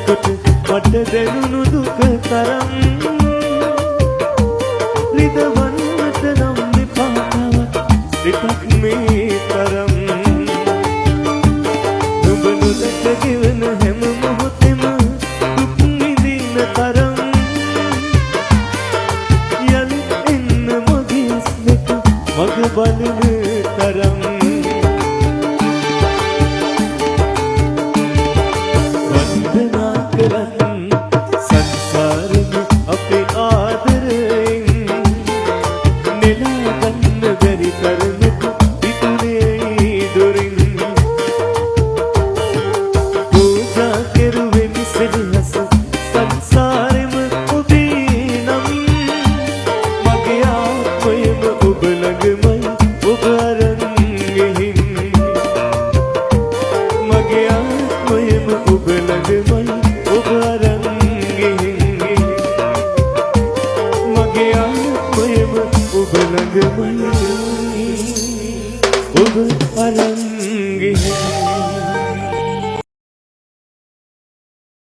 කොට මට දැනුණු දුක තරම් රිදවන්නට නම් විපාකවත් සිතක් මේ තරම් නුඹ නොදැක ගෙවන හැම මොහොතෙම දුක් විඳින තරම් යලිත් එන්න මගේ ඇස් දෙක මග බලන තරම් වන්දනා කරන් සංසාරෙම අපේ ආදරයෙන් නෙලා ගන්න බැරි තරමට පිටුනේ දොරින් පූජා කෙරුවේ මිසෙලහස සංසාරෙම ඔබේ නම් මගේ ආත්මයම ඔබ ළඟමයි ඔබ අරන් ගෙහින් මගේ ආත්මයම ඔබ ළඟමයි ඔබ අරන් ගෙහින් මගේ ආත්මයම ඔබ ළඟමයි ඔබ අරන් ගෙහින්